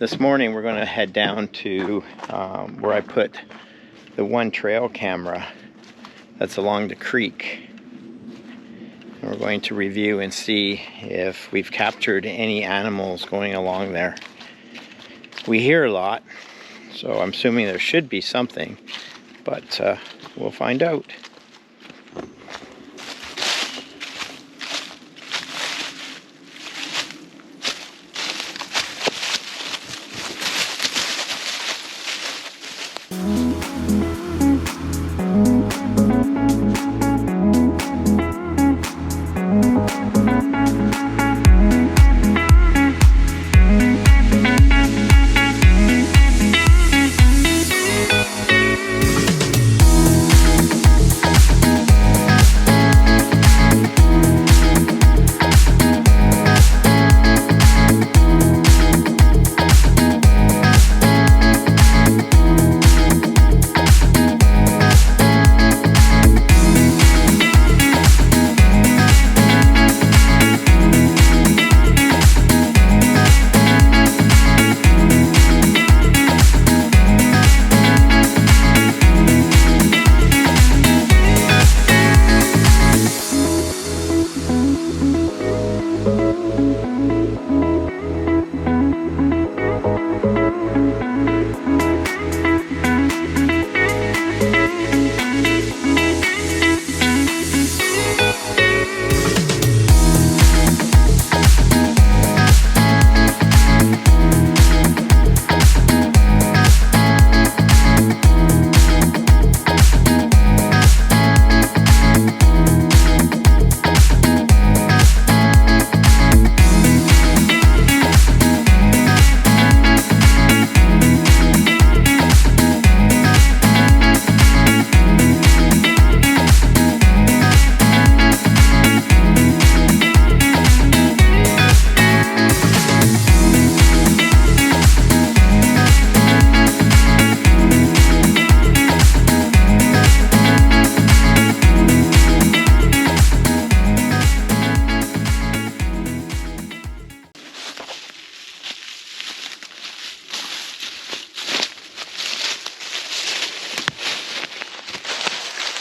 this morning we're going to head down to where I put the one trail camera that's along the creek. And we're going to review and see if we've captured any animals going along there. We hear a lot, so I'm assuming there should be something, but we'll find out.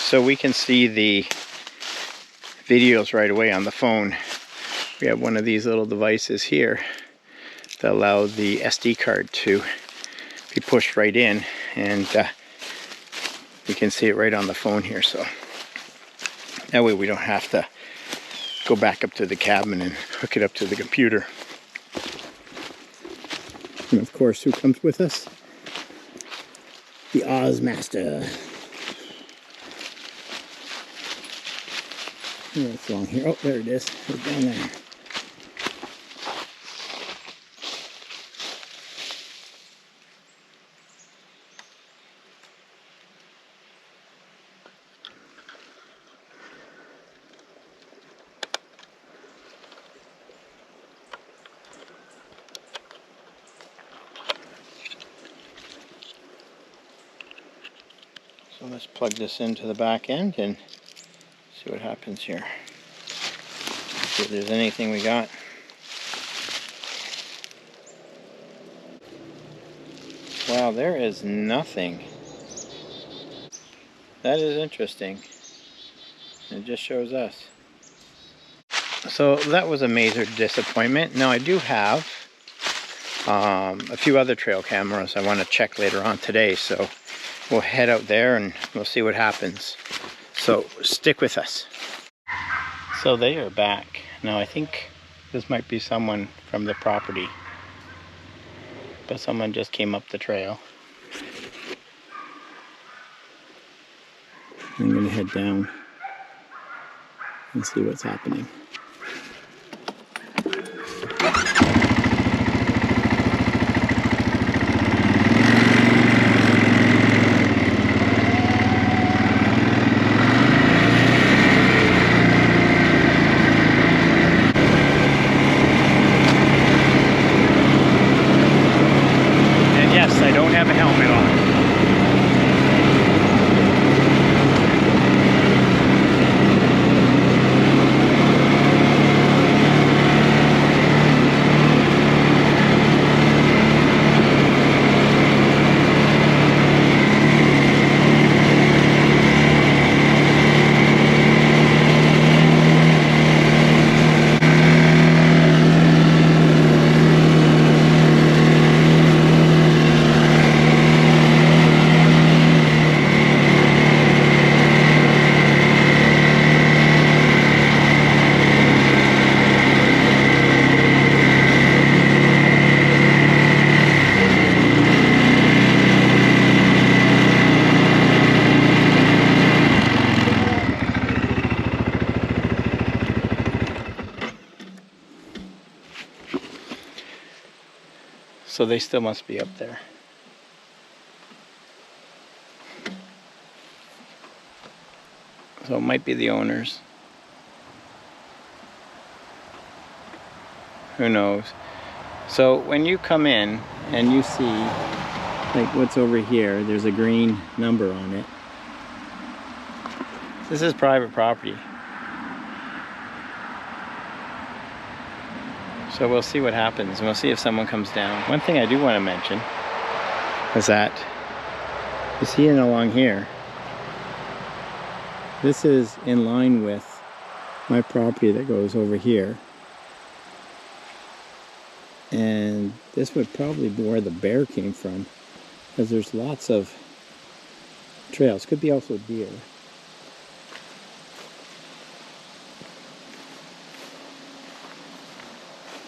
So we can see the videos right away on the phone. We have one of these little devices here that allow the SD card to be pushed right in, and we can see it right on the phone here. So that way we don't have to go back up to the cabin and hook it up to the computer. And of course, who comes with us? The Oz Master. Yeah, it's along here. Oh, there it is. It's down there. So let's plug this into the back end and see what happens here. See if there's anything we got. Wow, there is nothing. That is interesting. It just shows us. So that was a major disappointment. Now I do have a few other trail cameras I want to check later on today, so we'll head out there and we'll see what happens. So stick with us. So they are back. Now I think this might be someone from the property, but someone just came up the trail. I'm going to head down and see what's happening. So they still must be up there. So it might be the owners. Who knows? So when you come in and you see like what's over here, there's a green number on it. This is private property. So we'll see what happens, and we'll see if someone comes down. One thing I do want to mention is that you see it along here. This is in line with my property that goes over here. And this would probably be where the bear came from, because there's lots of trails. Could be also deer.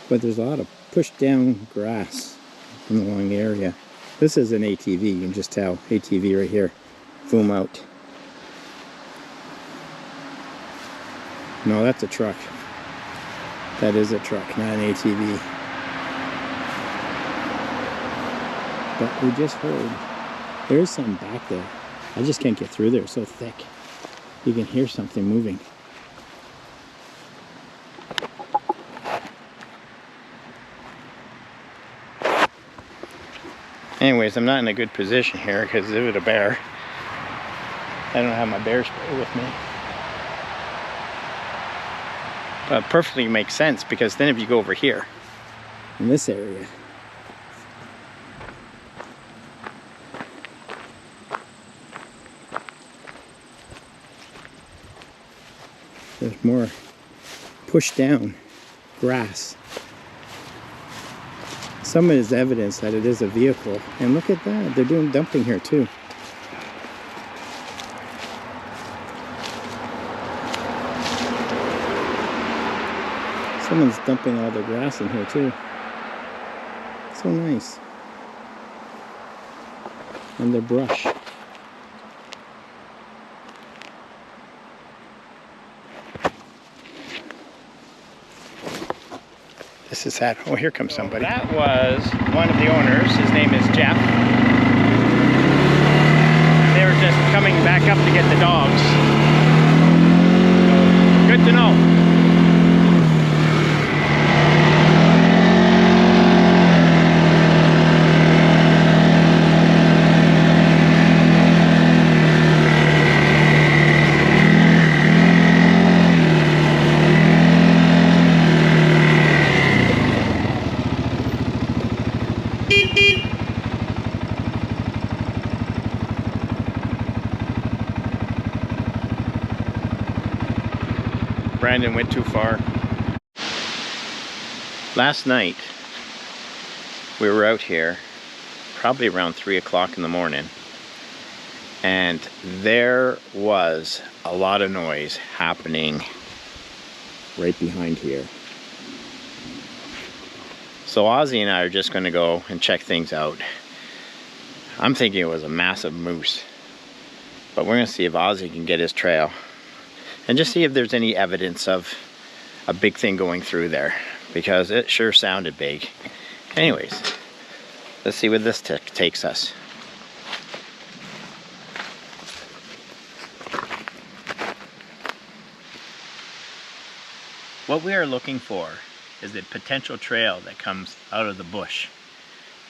But there's a lot of pushed down grass in the long area. This is an ATV, you can just tell. ATV right here. Boom out. No, that's a truck. That is a truck, not an ATV. But we just heard there is something back there. I just can't get through there, it's so thick. You can hear something moving. Anyways, I'm not in a good position here because of it a bear. I don't have my bear spray with me. But it perfectly makes sense, because then if you go over here in this area, there's more pushed down grass. Some of it is evidence that it is a vehicle. And look at that, they're doing dumping here too. Someone's dumping all their grass in here too. So nice. And their brush. This is that. Oh, here comes somebody. That was one of the owners. His name is Jeff. They were just coming back up to get the dogs. So, good to know. Brandon went too far. Last night we were out here probably around 3 o'clock in the morning, and there was a lot of noise happening right behind here. So Ozzy and I are just going to go and check things out. I'm thinking it was a massive moose, but we're going to see if Ozzy can get his trail and just see if there's any evidence of a big thing going through there, because it sure sounded big. Anyways, let's see where this takes us. What we are looking for is the potential trail that comes out of the bush.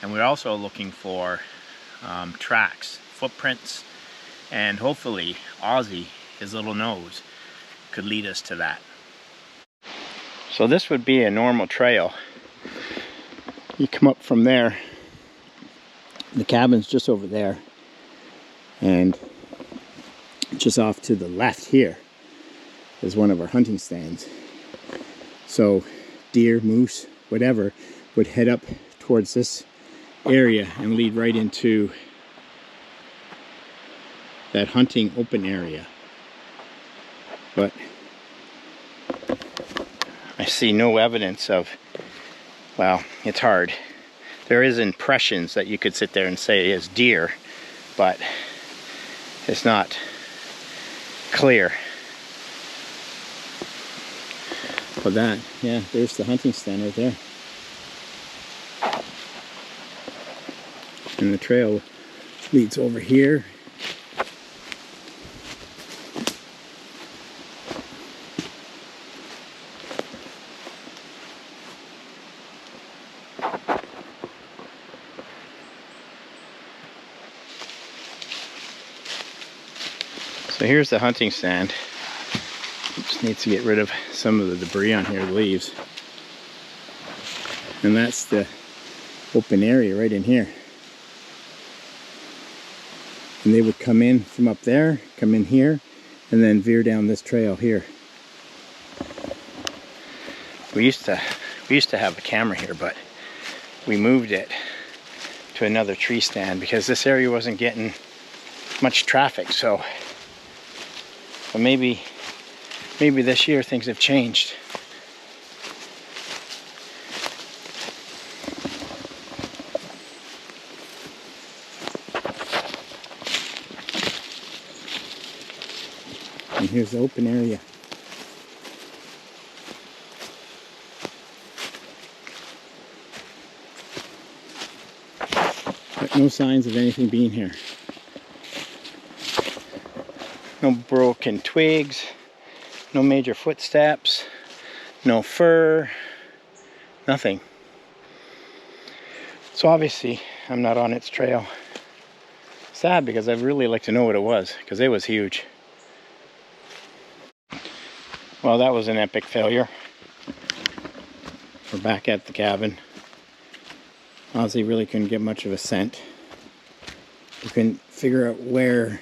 And we're also looking for tracks, footprints, and hopefully Ozzy, his little nose, could lead us to that. So this would be a normal trail. You come up from there, the cabin's just over there, and just off to the left here is one of our hunting stands. So deer, moose, whatever would head up towards this area and lead right into that hunting open area. But I see no evidence of, well, it's hard. There is impressions that you could sit there and say is deer, but it's not clear. But that, yeah, there's the hunting stand right there. And the trail leads over here. So here's the hunting stand. Just needs to get rid of some of the debris on here, the leaves. And that's the open area right in here. And they would come in from up there, come in here, and then veer down this trail here. We used to have a camera here, but we moved it to another tree stand because this area wasn't getting much traffic. So maybe this year things have changed. And here's the open area. But no signs of anything being here. No broken twigs, no major footsteps, no fur, nothing. So obviously I'm not on its trail. Sad, because I'd really like to know what it was, because it was huge. Well, that was an epic failure. We're back at the cabin. Ozzy really couldn't get much of a scent. We couldn't figure out where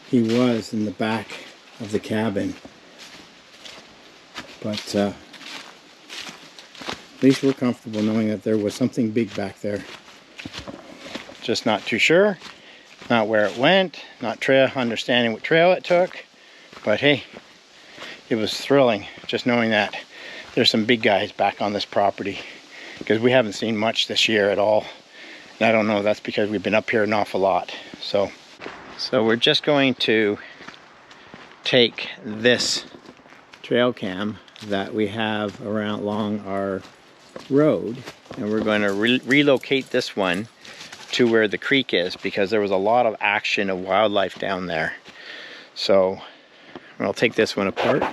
he was in the back of the cabin. But at least we're comfortable knowing that there was something big back there. Just not too sure, not where it went, not understanding what trail it took. But hey, it was thrilling just knowing that there's some big guys back on this property, because we haven't seen much this year at all. And I don't know if that's because we've been up here an awful lot. So we're just going to take this trail cam that we have around along our road, and we're going to relocate this one to where the creek is, because there was a lot of action of wildlife down there. So I'll take this one apart.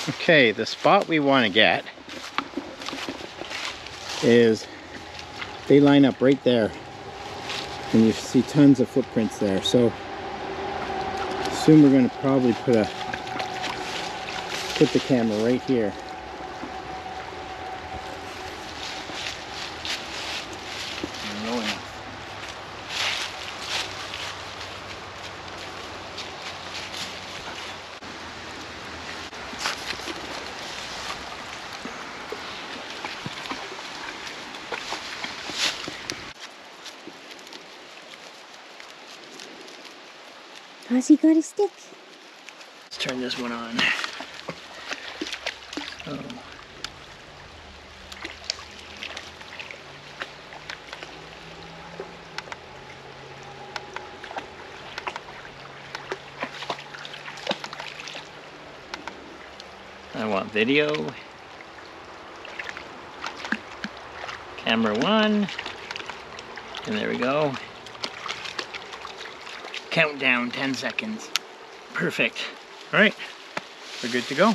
Okay, the spot we want to get is, they line up right there, and you see tons of footprints there. So soon we're going to probably put the camera right here. Ozzy got a stick. Let's turn this one on. So. I want video. Camera 1. And there we go. Countdown, 10 seconds. Perfect. All right, we're good to go.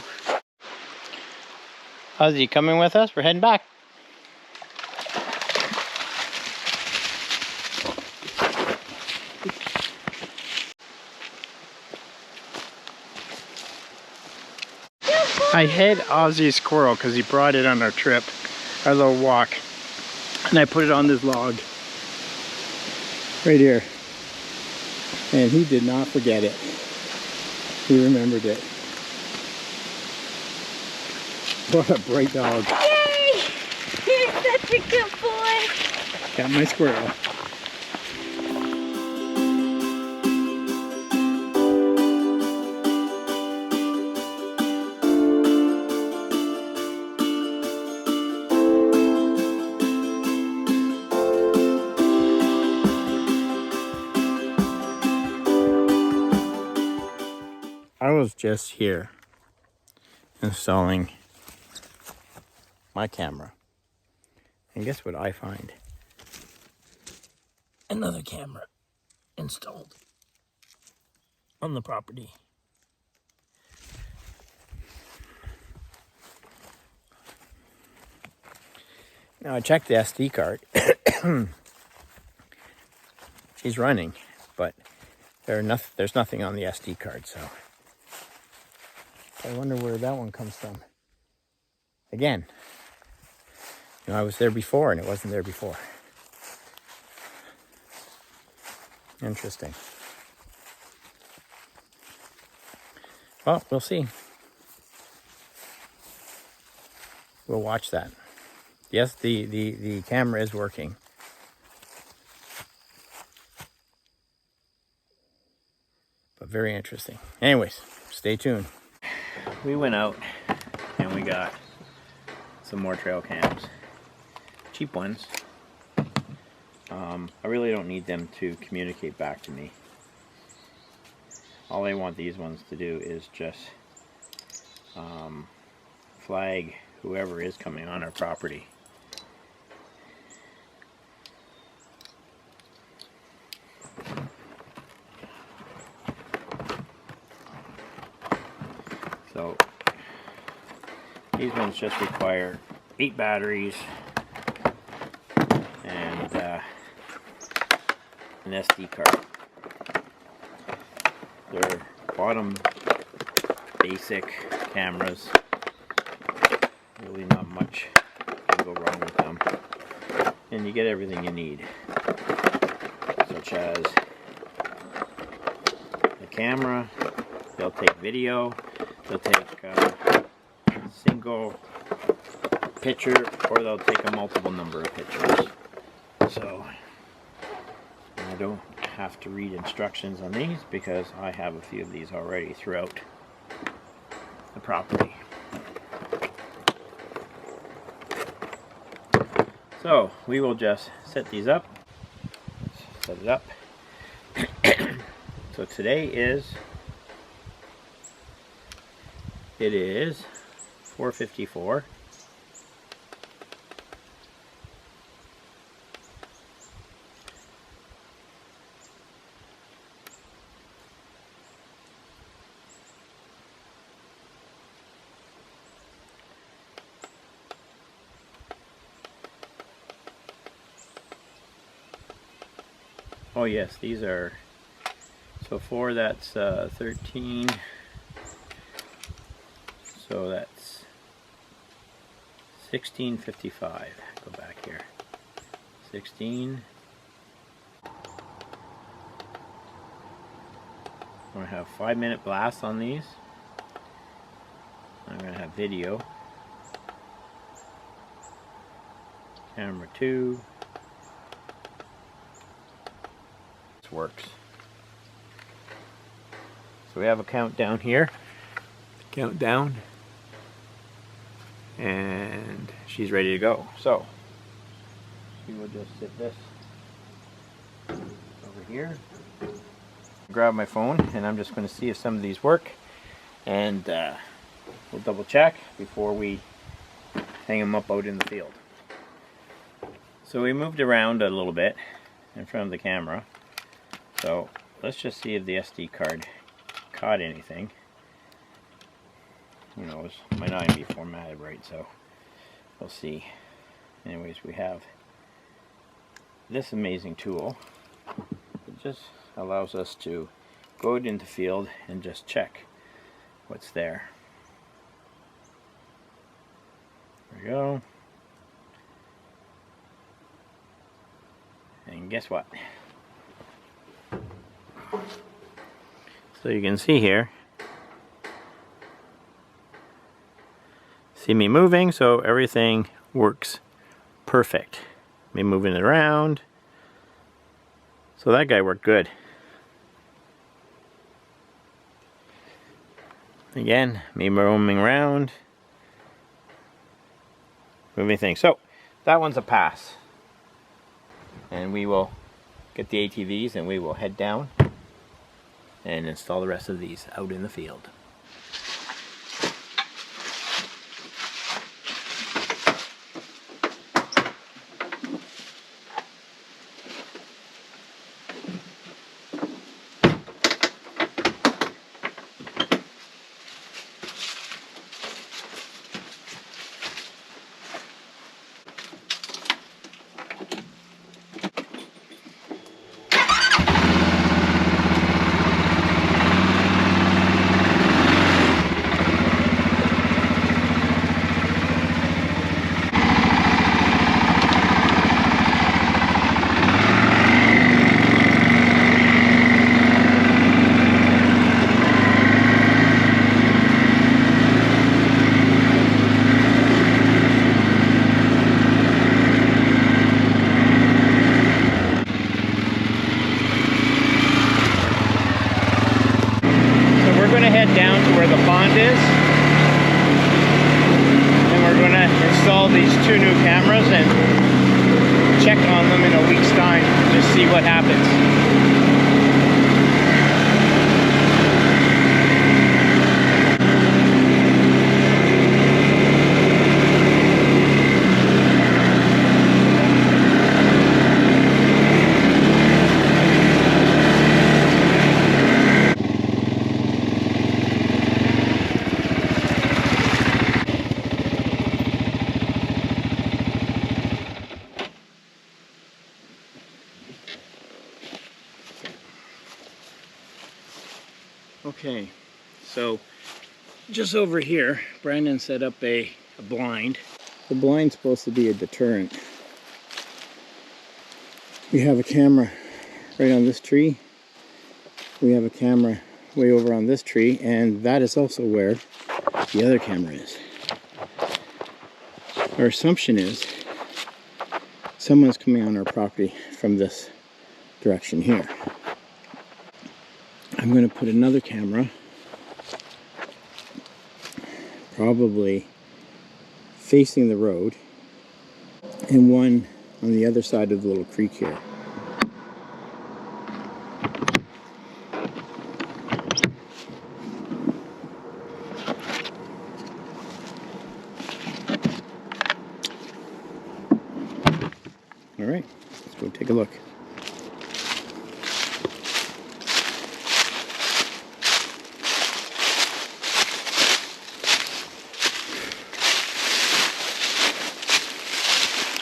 Ozzy, coming with us? We're heading back. I hid Ozzy's squirrel because he brought it on our trip, our little walk, and I put it on this log right here. And he did not forget it. He remembered it. What a bright dog. Yay! You're such a good boy. Got my squirrel. was just here installing my camera. And guess what I find? Another camera installed on the property. Now I checked the SD card. She's running, but there's nothing on the SD card, so I wonder where that one comes from. Again, you know, I was there before and it wasn't there before. Interesting. Well, we'll see. We'll watch that. Yes, the camera is working. But very interesting. Anyways, stay tuned. We went out and we got some more trail cams. Cheap ones. I really don't need them to communicate back to me. All I want these ones to do is just flag whoever is coming on our property. So these ones just require 8 batteries and an SD card. They're bottom basic cameras. Really not much can go wrong with them. And you get everything you need, such as the camera. They'll take video, they'll take single picture, or they'll take a multiple number of pictures. So I don't have to read instructions on these because I have a few of these already throughout the property. So we will just set these up. Let's set it up. So today is 4:54. Oh yes, these are, so 4, that's 13, so that's 16:55. Go back here. 16. I'm going to have 5-minute blasts on these. I'm going to have video. Camera 2. This works. So we have a countdown here. Countdown. And she's ready to go. So we will just sit this over here. Grab my phone and I'm just going to see if some of these work, and we'll double check before we hang them up out in the field. So we moved around a little bit in front of the camera, so let's just see if the SD card caught anything. Who knows, it might not even be formatted right, so we'll see. Anyways, we have this amazing tool. It just allows us to go out into the field and just check what's there. There we go. And guess what? So you can see here, see me moving, so everything works perfect. Me moving it around. So that guy worked good. Again, me roaming around, moving things. So that one's a pass. And we will get the ATVs and we will head down and install the rest of these out in the field. Down to where the pond is, and we're going to install these 2 new cameras and check on them in a week's time, just see what happens. Okay, so just over here, Brandon set up a blind. The blind's supposed to be a deterrent. We have a camera right on this tree. We have a camera way over on this tree, and that is also where the other camera is. Our assumption is someone's coming on our property from this direction here. I'm going to put another camera, probably facing the road, and one on the other side of the little creek here. All right, let's go take a look.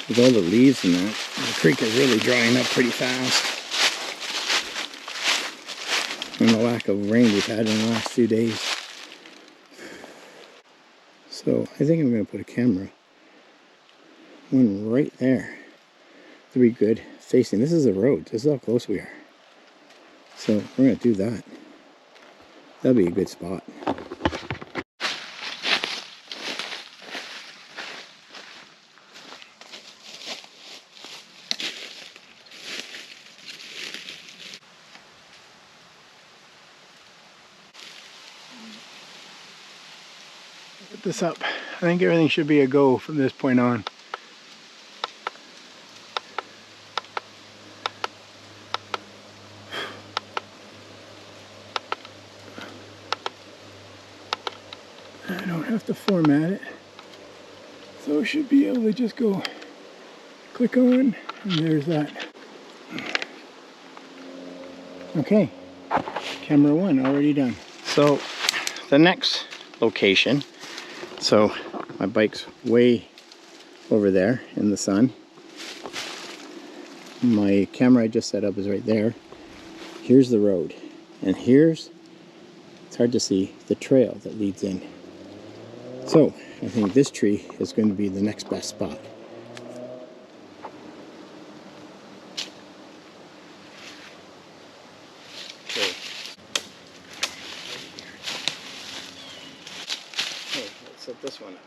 With all the leaves in that, the creek is really drying up pretty fast. And the lack of rain we've had in the last few days. So I think I'm going to put a camera, one right there, to be good facing. This is the road. This is how close we are. So we're going to do that. That'll be a good spot. Put this up. I think everything should be a go from this point on. I don't have to format it, so I should be able to just go click on, and there's that. Okay, camera 1 already done. So the next location, so my bike's way over there in the sun. My camera I just set up is right there. Here's the road, and here's, it's hard to see, the trail that leads in. So I think this tree is going to be the next best spot. Okay, let's set this one up.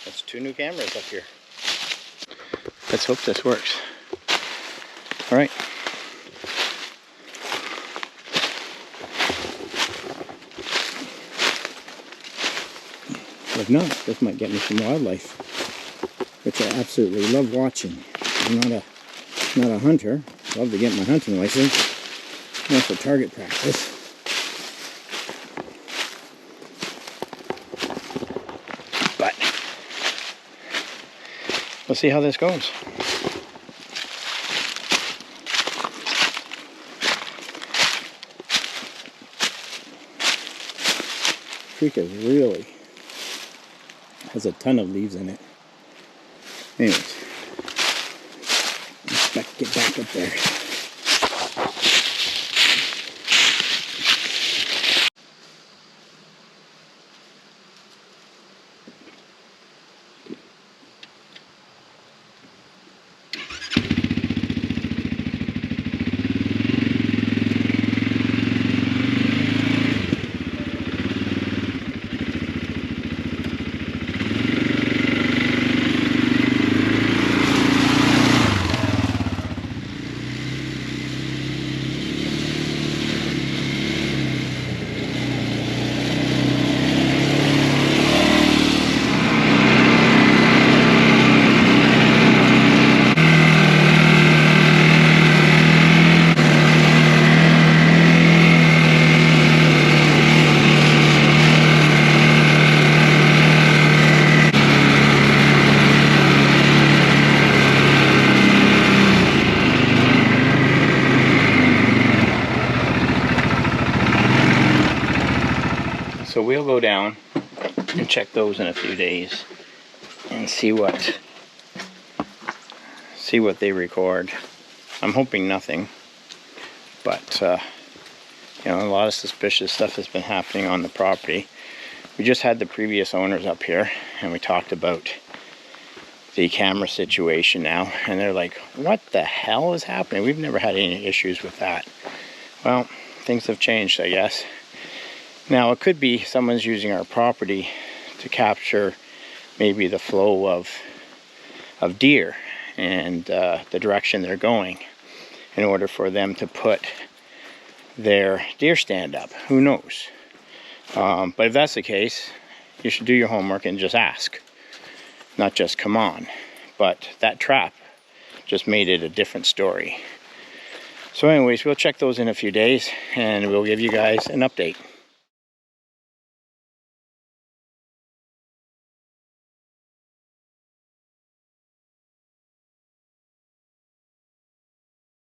That's 2 new cameras up here. Let's hope this works. All right. If not, this might get me some wildlife, which I absolutely love watching. I'm not a hunter. Love to get my hunting license. Not for target practice. we'll see how this goes. Creek is really has a ton of leaves in it. Anyways, let's get back up there. So we'll go down and check those in a few days and see what they record. I'm hoping nothing, but you know, a lot of suspicious stuff has been happening on the property. We just had the previous owners up here and we talked about the camera situation now, and they're like, what the hell is happening? We've never had any issues with that. Well, things have changed, I guess. Now, it could be someone's using our property to capture maybe the flow of deer and the direction they're going in order for them to put their deer stand up. Who knows? But if that's the case, you should do your homework and just ask, not just come on. But that trap just made it a different story. So anyways, we'll check those in a few days and we'll give you guys an update.